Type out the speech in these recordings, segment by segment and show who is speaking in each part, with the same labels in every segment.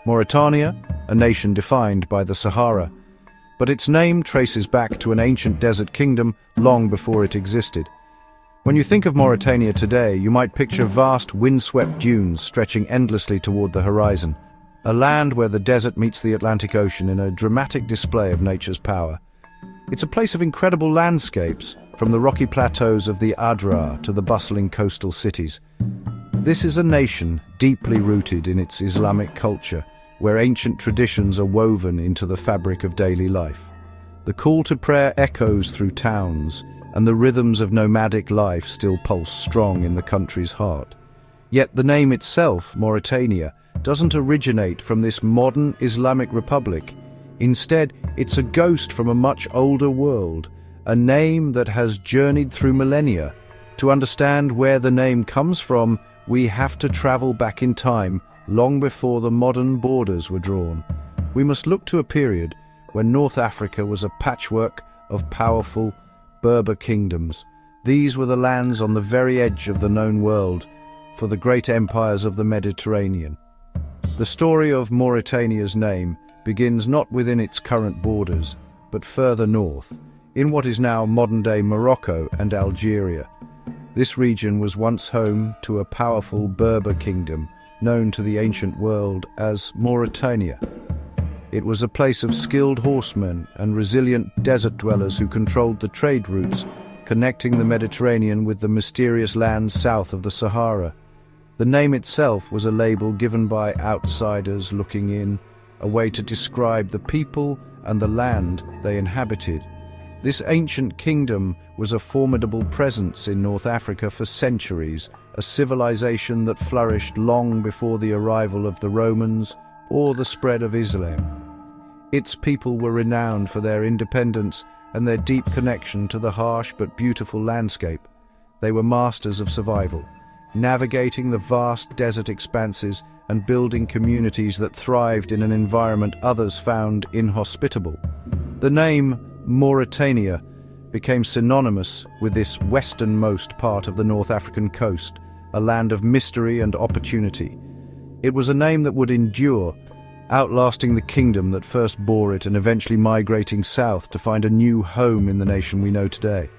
Speaker 1: Mauritania, a nation defined by the Sahara, but its name traces back to an ancient desert kingdom long before it existed. When you think of Mauritania today, you might picture vast windswept dunes stretching endlessly toward the horizon, a land where the desert meets the Atlantic Ocean in a dramatic display of nature's power. It's a place of incredible landscapes, from the rocky plateaus of the Adrar to the bustling coastal cities. This is a nation deeply rooted in its Islamic culture, where ancient traditions are woven into the fabric of daily life. The call to prayer echoes through towns, and the rhythms of nomadic life still pulse strong in the country's heart. Yet the name itself, Mauritania, doesn't originate from this modern Islamic republic. Instead, it's a ghost from a much older world, a name that has journeyed through millennia. To understand where the name comes from, we have to travel back in time, long before the modern borders were drawn. We must look to a period when North Africa was a patchwork of powerful Berber kingdoms. These were the lands on the very edge of the known world for the great empires of the Mediterranean. The story of Mauritania's name begins not within its current borders, but further north, in what is now modern-day Morocco and Algeria. This region was once home to a powerful Berber kingdom known to the ancient world as Mauritania. It was a place of skilled horsemen and resilient desert dwellers who controlled the trade routes connecting the Mediterranean with the mysterious lands south of the Sahara. The name itself was a label given by outsiders looking in, a way to describe the people and the land they inhabited. This ancient kingdom was a formidable presence in North Africa for centuries, a civilization that flourished long before the arrival of the Romans or the spread of Islam. Its people were renowned for their independence and their deep connection to the harsh but beautiful landscape. They were masters of survival, navigating the vast desert expanses and building communities that thrived in an environment others found inhospitable. The name Mauritania became synonymous with this westernmost part of the North African coast, a land of mystery and opportunity. It was a name that would endure, outlasting the kingdom that first bore it and eventually migrating south to find a new home in the nation we know today.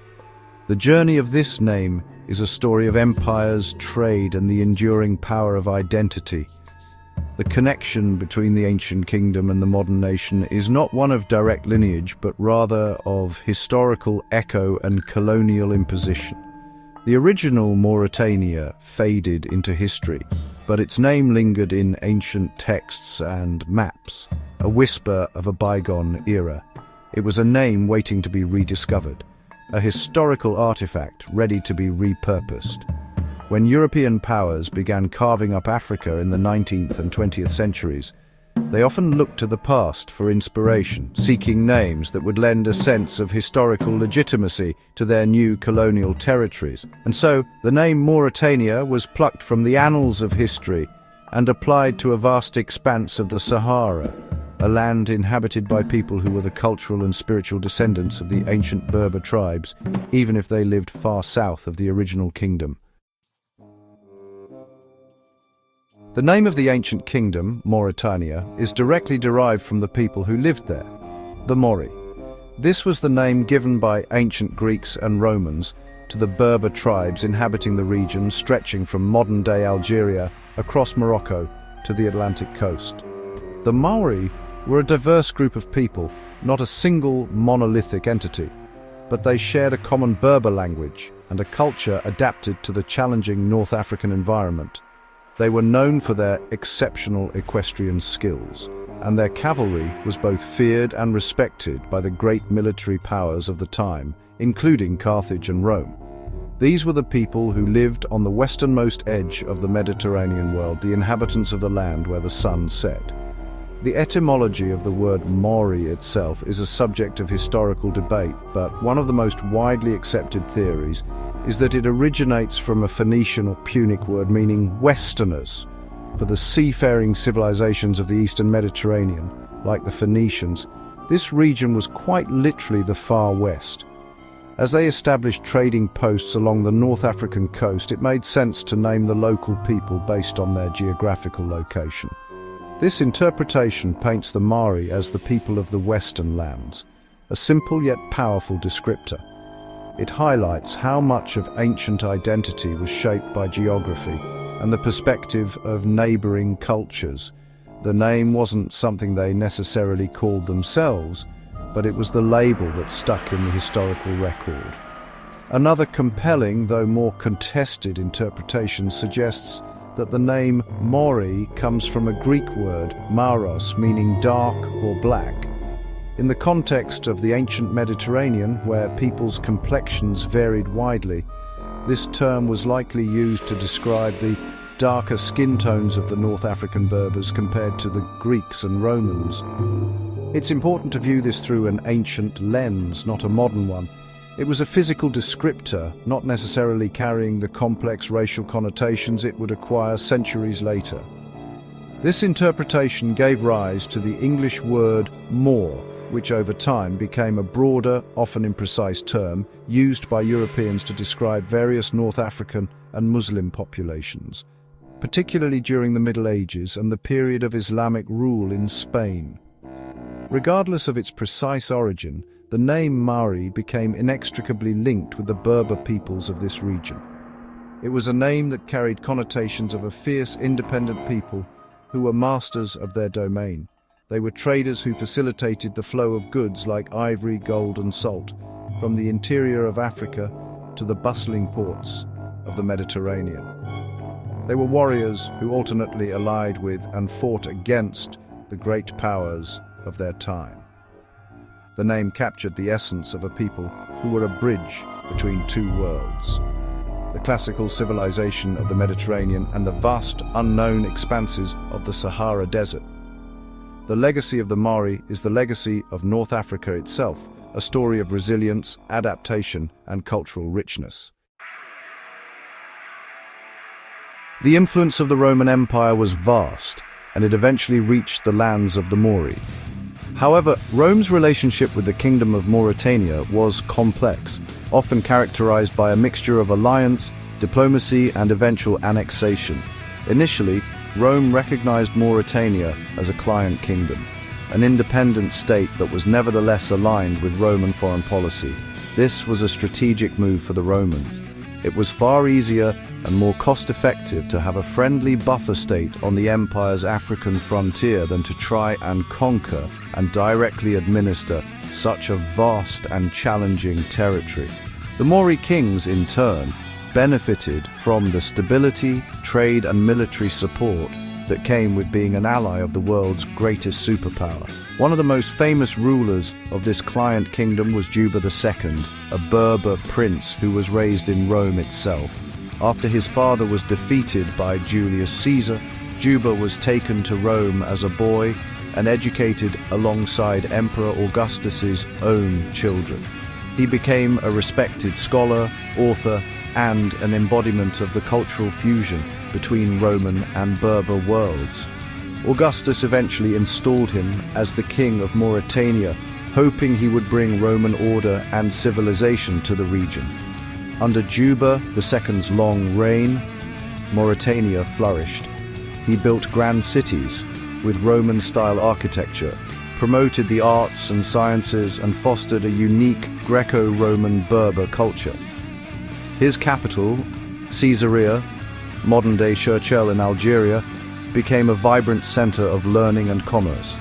Speaker 1: The journey of this name is a story of empires, trade, and the enduring power of identity. The connection between the ancient kingdom and the modern nation is not one of direct lineage, but rather of historical echo and colonial imposition. The original Mauritania faded into history, but its name lingered in ancient texts and maps, a whisper of a bygone era. It was a name waiting to be rediscovered, a historical artifact ready to be repurposed. When European powers began carving up Africa in the 19th and 20th centuries, they often looked to the past for inspiration, seeking names that would lend a sense of historical legitimacy to their new colonial territories. And so, the name Mauritania was plucked from the annals of history and applied to a vast expanse of the Sahara, a land inhabited by people who were the cultural and spiritual descendants of the ancient Berber tribes, even if they lived far south of the original kingdom. The name of the ancient kingdom, Mauritania, is directly derived from the people who lived there, the Mauri. This was the name given by ancient Greeks and Romans to the Berber tribes inhabiting the region stretching from modern-day Algeria across Morocco to the Atlantic coast. The Mauri were a diverse group of people, not a single monolithic entity, but they shared a common Berber language and a culture adapted to the challenging North African environment. They were known for their exceptional equestrian skills, and their cavalry was both feared and respected by the great military powers of the time, including Carthage and Rome. These were the people who lived on the westernmost edge of the Mediterranean world, the inhabitants of the land where the sun set. The etymology of the word Mauri itself is a subject of historical debate, but one of the most widely accepted theories is that it originates from a Phoenician or Punic word meaning Westerners. For the seafaring civilizations of the Eastern Mediterranean, like the Phoenicians, this region was quite literally the far west. As they established trading posts along the North African coast, it made sense to name the local people based on their geographical location. This interpretation paints the Mauri as the people of the Western lands, a simple yet powerful descriptor. It highlights how much of ancient identity was shaped by geography and the perspective of neighboring cultures. The name wasn't something they necessarily called themselves, but it was the label that stuck in the historical record. Another compelling, though more contested interpretation suggests that the name Mauri comes from a Greek word, mauros, meaning dark or black. In the context of the ancient Mediterranean, where people's complexions varied widely, this term was likely used to describe the darker skin tones of the North African Berbers compared to the Greeks and Romans. It's important to view this through an ancient lens, not a modern one. It was a physical descriptor, not necessarily carrying the complex racial connotations it would acquire centuries later. This interpretation gave rise to the English word Moor, which over time became a broader, often imprecise term used by Europeans to describe various North African and Muslim populations, particularly during the Middle Ages and the period of Islamic rule in Spain. Regardless of its precise origin, the name Mauri became inextricably linked with the Berber peoples of this region. It was a name that carried connotations of a fierce, independent people who were masters of their domain. They were traders who facilitated the flow of goods like ivory, gold, and salt from the interior of Africa to the bustling ports of the Mediterranean. They were warriors who alternately allied with and fought against the great powers of their time. The name captured the essence of a people who were a bridge between two worlds: the classical civilization of the Mediterranean and the vast, unknown expanses of the Sahara Desert. The legacy of the Mauri is the legacy of North Africa itself, a story of resilience, adaptation, and cultural richness. The influence of the Roman Empire was vast, and it eventually reached the lands of the Mauri. However, Rome's relationship with the Kingdom of Mauritania was complex, often characterized by a mixture of alliance, diplomacy, and eventual annexation. Initially, Rome recognized Mauritania as a client kingdom, an independent state that was nevertheless aligned with Roman foreign policy. This was a strategic move for the Romans. It was far easier and more cost-effective to have a friendly buffer state on the empire's African frontier than to try and conquer and directly administer such a vast and challenging territory. The Mauri kings, in turn, benefited from the stability, trade, and military support that came with being an ally of the world's greatest superpower. One of the most famous rulers of this client kingdom was Juba II, a Berber prince who was raised in Rome itself. After his father was defeated by Julius Caesar, Juba was taken to Rome as a boy and educated alongside Emperor Augustus's own children. He became a respected scholar, author, and an embodiment of the cultural fusion between Roman and Berber worlds. Augustus eventually installed him as the king of Mauritania, hoping he would bring Roman order and civilization to the region. Under Juba II's long reign, Mauritania flourished. He built grand cities with Roman-style architecture, promoted the arts and sciences, and fostered a unique Greco-Roman Berber culture. His capital, Caesarea, modern-day Sirchel in Algeria, became a vibrant center of learning and commerce.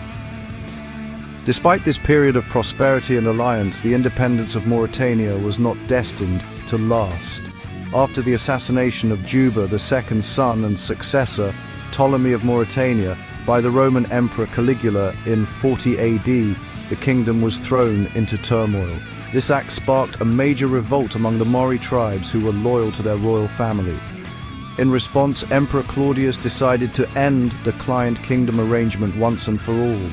Speaker 1: Despite this period of prosperity and alliance, the independence of Mauritania was not destined to last. After the assassination of Juba II's son and successor, Ptolemy of Mauritania, by the Roman Emperor Caligula in 40 AD, the kingdom was thrown into turmoil. This act sparked a major revolt among the Mauri tribes who were loyal to their royal family. In response, Emperor Claudius decided to end the client kingdom arrangement once and for all.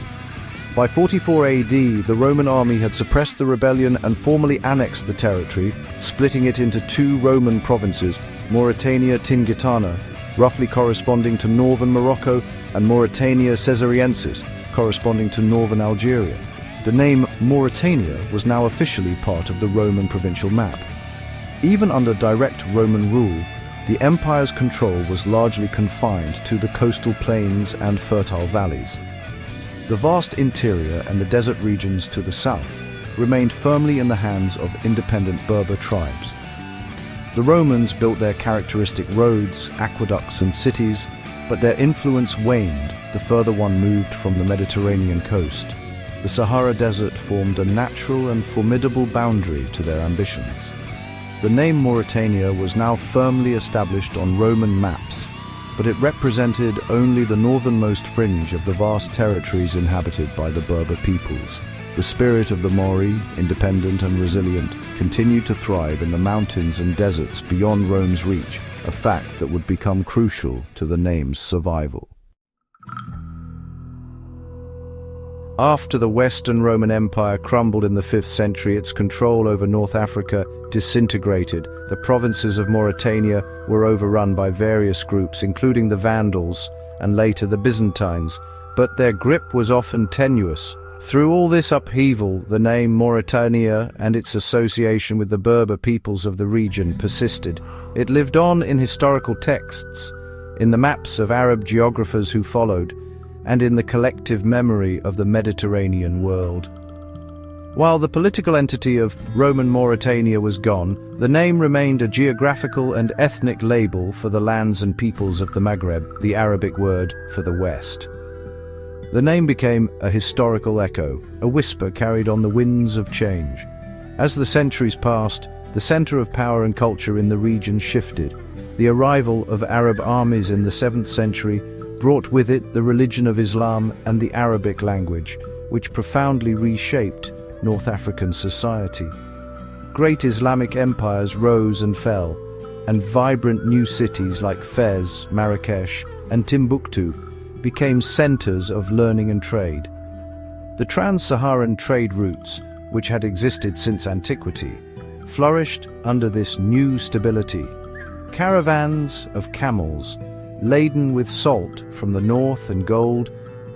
Speaker 1: By 44 AD, the Roman army had suppressed the rebellion and formally annexed the territory, splitting it into two Roman provinces, Mauritania Tingitana, roughly corresponding to northern Morocco, and Mauritania Caesariensis, corresponding to northern Algeria. The name Mauritania was now officially part of the Roman provincial map. Even under direct Roman rule, the empire's control was largely confined to the coastal plains and fertile valleys. The vast interior and the desert regions to the south remained firmly in the hands of independent Berber tribes. The Romans built their characteristic roads, aqueducts, and cities, but their influence waned the further one moved from the Mediterranean coast. The Sahara Desert formed a natural and formidable boundary to their ambitions. The name Mauritania was now firmly established on Roman maps, but it represented only the northernmost fringe of the vast territories inhabited by the Berber peoples. The spirit of the Mauri, independent and resilient, continued to thrive in the mountains and deserts beyond Rome's reach, a fact that would become crucial to the name's survival. After the Western Roman Empire crumbled in the 5th century, its control over North Africa disintegrated. The provinces of Mauritania were overrun by various groups, including the Vandals and later the Byzantines, but their grip was often tenuous. Through all this upheaval, the name Mauritania and its association with the Berber peoples of the region persisted. It lived on in historical texts, in the maps of Arab geographers who followed, and in the collective memory of the Mediterranean world. While the political entity of Roman Mauritania was gone, the name remained a geographical and ethnic label for the lands and peoples of the Maghreb, the Arabic word for the West. The name became a historical echo, a whisper carried on the winds of change. As the centuries passed, the center of power and culture in the region shifted. The arrival of Arab armies in the 7th century brought with it the religion of Islam and the Arabic language, which profoundly reshaped North African society. Great Islamic empires rose and fell, and vibrant new cities like Fez, Marrakesh, and Timbuktu became centers of learning and trade. The trans-Saharan trade routes, which had existed since antiquity, flourished under this new stability. Caravans of camels, laden with salt from the north and gold,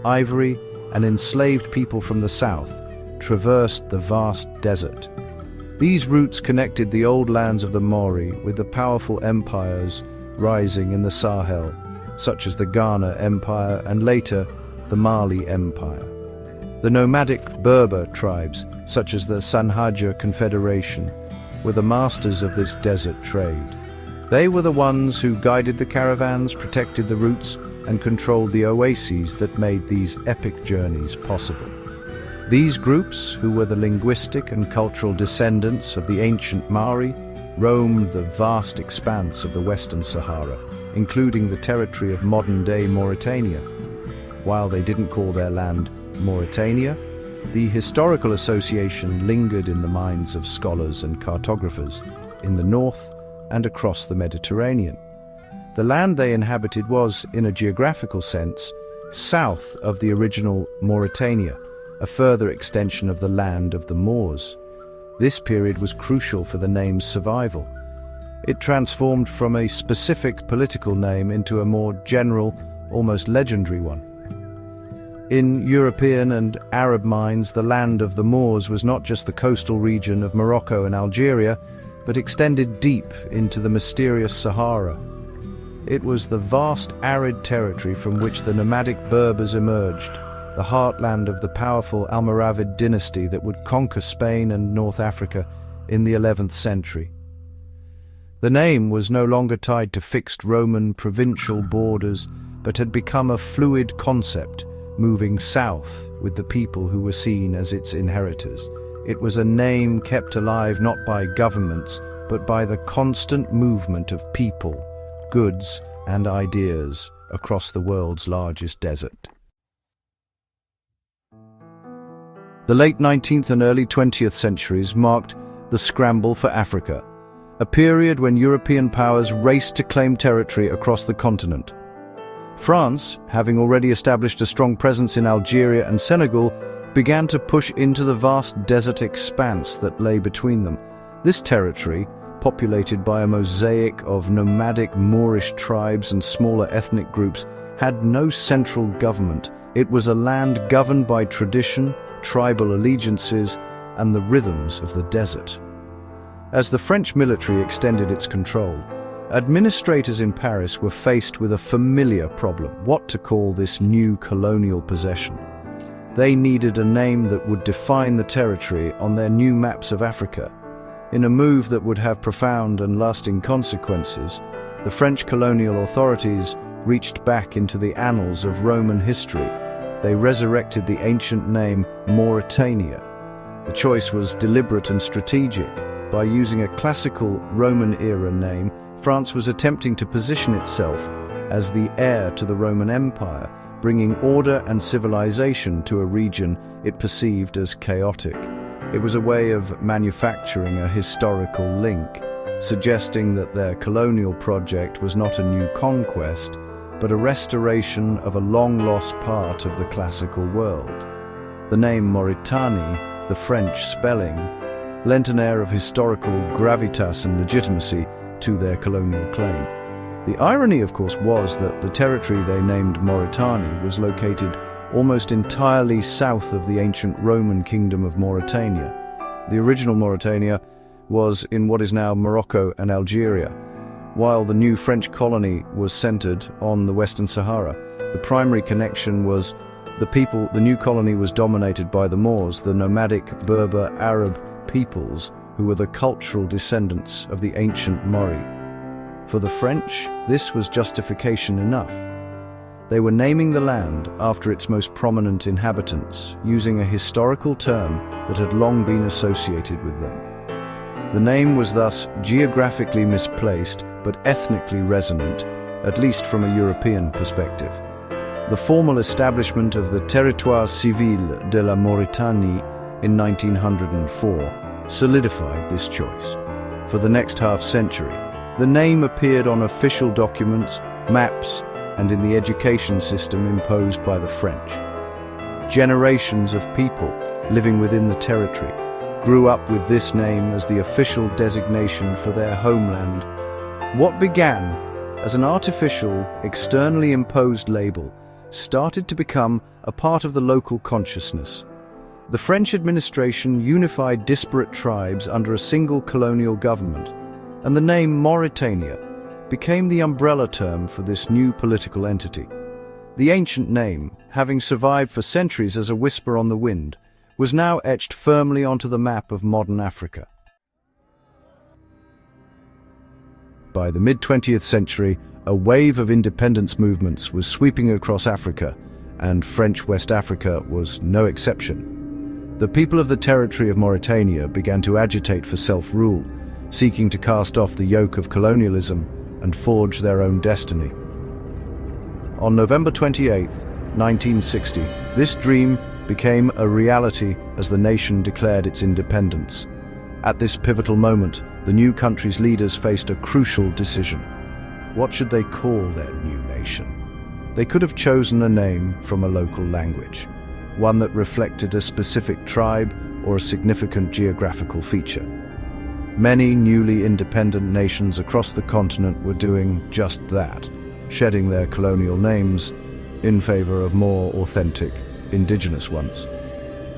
Speaker 1: ivory, and enslaved people from the south, traversed the vast desert. These routes connected the old lands of the Mauri with the powerful empires rising in the Sahel, such as the Ghana Empire and later the Mali Empire. The nomadic Berber tribes, such as the Sanhaja Confederation, were the masters of this desert trade. They were the ones who guided the caravans, protected the routes, and controlled the oases that made these epic journeys possible. These groups, who were the linguistic and cultural descendants of the ancient Mauri, roamed the vast expanse of the Western Sahara, including the territory of modern-day Mauritania. While they didn't call their land Mauritania, the historical association lingered in the minds of scholars and cartographers in the north and across the Mediterranean. The land they inhabited was, in a geographical sense, south of the original Mauritania, a further extension of the land of the Moors. This period was crucial for the name's survival. It transformed from a specific political name into a more general, almost legendary one. In European and Arab minds, the land of the Moors was not just the coastal region of Morocco and Algeria, but extended deep into the mysterious Sahara. It was the vast arid territory from which the nomadic Berbers emerged, the heartland of the powerful Almoravid dynasty that would conquer Spain and North Africa in the 11th century. The name was no longer tied to fixed Roman provincial borders, but had become a fluid concept, moving south with the people who were seen as its inheritors. It was a name kept alive not by governments, but by the constant movement of people, goods, and ideas across the world's largest desert. The late 19th and early 20th centuries marked the scramble for Africa, a period when European powers raced to claim territory across the continent. France, having already established a strong presence in Algeria and Senegal, began to push into the vast desert expanse that lay between them. This territory, populated by a mosaic of nomadic Moorish tribes and smaller ethnic groups, had no central government. It was a land governed by tradition, tribal allegiances, and the rhythms of the desert. As the French military extended its control, Administrators in Paris were faced with a familiar problem: what to call this new colonial possession. They needed a name that would define the territory on their new maps of Africa. In a move that would have profound and lasting consequences, the French colonial authorities reached back into the annals of Roman history. They resurrected the ancient name Mauritania. The choice was deliberate and strategic. By using a classical Roman-era name, France was attempting to position itself as the heir to the Roman Empire, bringing order and civilization to a region it perceived as chaotic. It was a way of manufacturing a historical link, suggesting that their colonial project was not a new conquest, but a restoration of a long-lost part of the classical world. The name Mauritanie, the French spelling, lent an air of historical gravitas and legitimacy to their colonial claim. The irony, of course, was that the territory they named Mauritania was located almost entirely south of the ancient Roman kingdom of Mauritania. The original Mauritania was in what is now Morocco and Algeria, while the new French colony was centered on the Western Sahara. The primary connection was the new colony was dominated by the Moors, the nomadic Berber Arab peoples who were the cultural descendants of the ancient Mauri. For the French, this was justification enough. They were naming the land after its most prominent inhabitants, using a historical term that had long been associated with them. The name was thus geographically misplaced, but ethnically resonant, at least from a European perspective. The formal establishment of the Territoire Civil de la Mauritanie in 1904 solidified this choice. For the next half-century, the name appeared on official documents, maps, and in the education system imposed by the French. Generations of people living within the territory grew up with this name as the official designation for their homeland. What began as an artificial, externally imposed label started to become a part of the local consciousness. The French administration unified disparate tribes under a single colonial government, and the name Mauritania became the umbrella term for this new political entity. The ancient name, having survived for centuries as a whisper on the wind, was now etched firmly onto the map of modern Africa. By the mid-20th century, a wave of independence movements was sweeping across Africa, and French West Africa was no exception. The people of the territory of Mauritania began to agitate for self-rule, seeking to cast off the yoke of colonialism and forge their own destiny. On November 28, 1960, this dream became a reality as the nation declared its independence. At this pivotal moment, the new country's leaders faced a crucial decision. What should they call their new nation? They could have chosen a name from a local language, one that reflected a specific tribe or a significant geographical feature. Many newly independent nations across the continent were doing just that, shedding their colonial names in favor of more authentic, indigenous ones.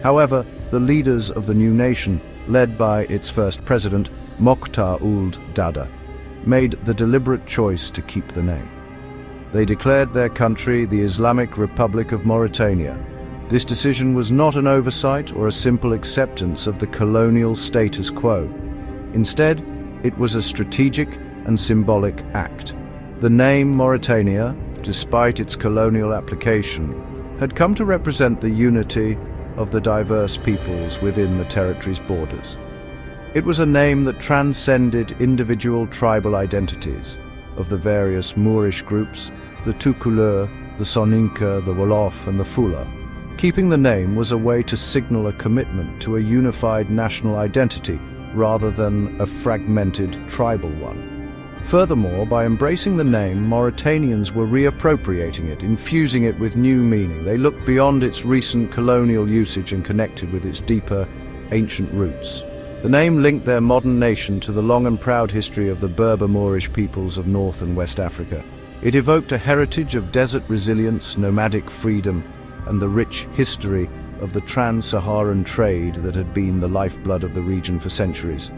Speaker 1: However, the leaders of the new nation, led by its first president, Mokhtar Ould Daddah, made the deliberate choice to keep the name. They declared their country the Islamic Republic of Mauritania. This decision was not an oversight or a simple acceptance of the colonial status quo. Instead, it was a strategic and symbolic act. The name Mauritania, despite its colonial application, had come to represent the unity of the diverse peoples within the territory's borders. It was a name that transcended individual tribal identities of the various Moorish groups, the Toucouleur, the Soninka, the Wolof, and the Fula. Keeping the name was a way to signal a commitment to a unified national identity rather than a fragmented tribal one. Furthermore, by embracing the name, Mauritanians were reappropriating it, infusing it with new meaning. They looked beyond its recent colonial usage and connected with its deeper, ancient roots. The name linked their modern nation to the long and proud history of the Berber Moorish peoples of North and West Africa. It evoked a heritage of desert resilience, nomadic freedom, and the rich history of the trans-Saharan trade that had been the lifeblood of the region for centuries.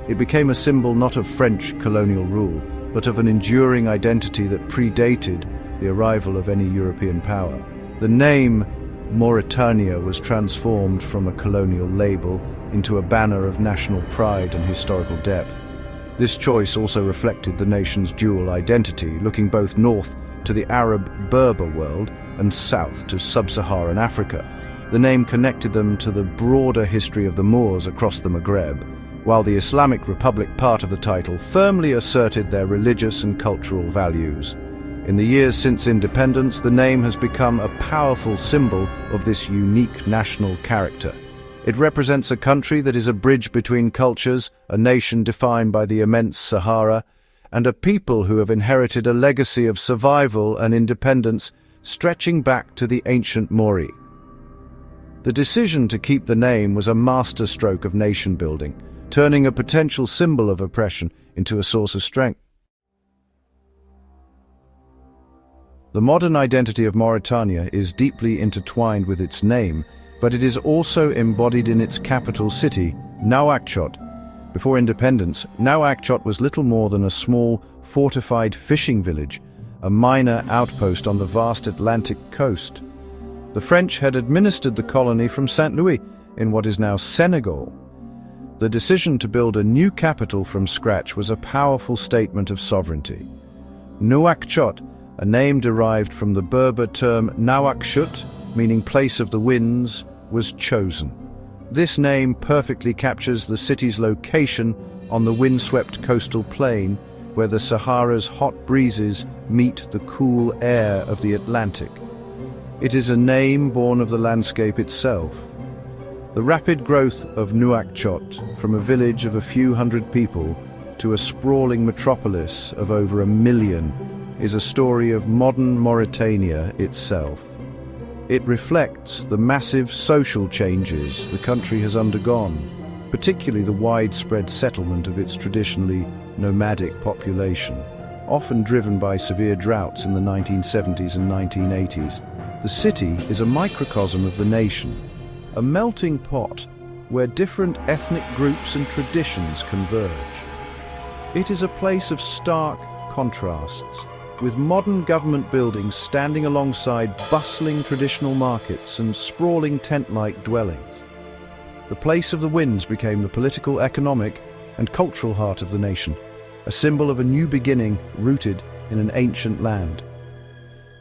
Speaker 1: It became a symbol not of French colonial rule, but of an enduring identity that predated the arrival of any European power. The name Mauritania was transformed from a colonial label into a banner of national pride and historical depth. This choice also reflected the nation's dual identity, looking both north to the Arab Berber world and south to sub-Saharan Africa. The name connected them to the broader history of the Moors across the Maghreb, while the Islamic Republic part of the title firmly asserted their religious and cultural values. In the years since independence, the name has become a powerful symbol of this unique national character. It represents a country that is a bridge between cultures, a nation defined by the immense Sahara, and a people who have inherited a legacy of survival and independence stretching back to the ancient Mauri. The decision to keep the name was a masterstroke of nation-building, turning a potential symbol of oppression into a source of strength. The modern identity of Mauritania is deeply intertwined with its name, but it is also embodied in its capital city, Nouakchott. Before independence, Nouakchott was little more than a small, fortified fishing village, a minor outpost on the vast Atlantic coast. The French had administered the colony from Saint Louis, in what is now Senegal. The decision to build a new capital from scratch was a powerful statement of sovereignty. Nouakchott, a name derived from the Berber term Nouakchott, meaning place of the winds, was chosen. This name perfectly captures the city's location on the windswept coastal plain where the Sahara's hot breezes meet the cool air of the Atlantic. It is a name born of the landscape itself. The rapid growth of Nouakchott, from a village of a few hundred people to a sprawling metropolis of over 1 million, is a story of modern Mauritania itself. It reflects the massive social changes the country has undergone, particularly the widespread settlement of its traditionally nomadic population, often driven by severe droughts in the 1970s and 1980s. The city is a microcosm of the nation, a melting pot where different ethnic groups and traditions converge. It is a place of stark contrasts, with modern government buildings standing alongside bustling traditional markets and sprawling tent-like dwellings. The place of the winds became the political, economic, and cultural heart of the nation, a symbol of a new beginning rooted in an ancient land.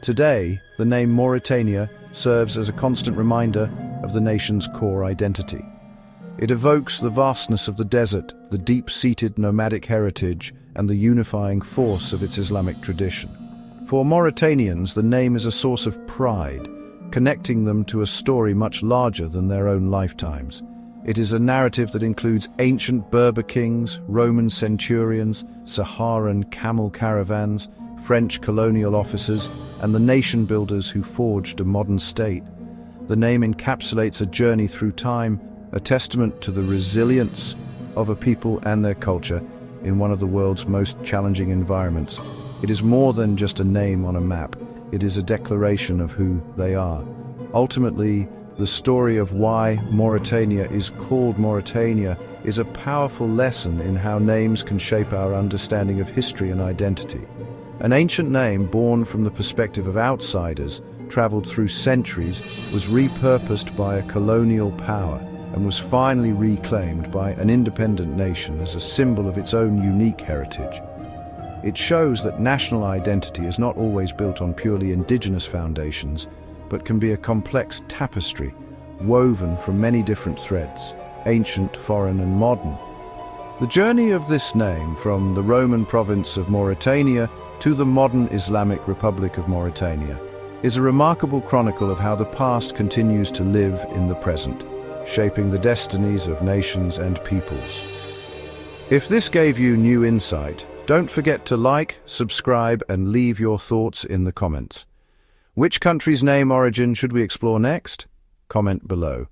Speaker 1: Today, the name Mauritania serves as a constant reminder of the nation's core identity. It evokes the vastness of the desert, the deep-seated nomadic heritage, and the unifying force of its Islamic tradition. For Mauritanians, the name is a source of pride, connecting them to a story much larger than their own lifetimes. It is a narrative that includes ancient Berber kings, Roman centurions, Saharan camel caravans, French colonial officers, and the nation builders who forged a modern state. The name encapsulates a journey through time, a testament to the resilience of a people and their culture in one of the world's most challenging environments. It is more than just a name on a map. It is a declaration of who they are. Ultimately, the story of why Mauritania is called Mauritania is a powerful lesson in how names can shape our understanding of history and identity. An ancient name born from the perspective of outsiders, traveled through centuries, was repurposed by a colonial power and was finally reclaimed by an independent nation as a symbol of its own unique heritage. It shows that national identity is not always built on purely indigenous foundations, but can be a complex tapestry, woven from many different threads, ancient, foreign, and modern. The journey of this name from the Roman province of Mauritania to the modern Islamic Republic of Mauritania is a remarkable chronicle of how the past continues to live in the present, shaping the destinies of nations and peoples. If this gave you new insight, don't forget to like, subscribe, and leave your thoughts in the comments. Which country's name origin should we explore next? Comment below.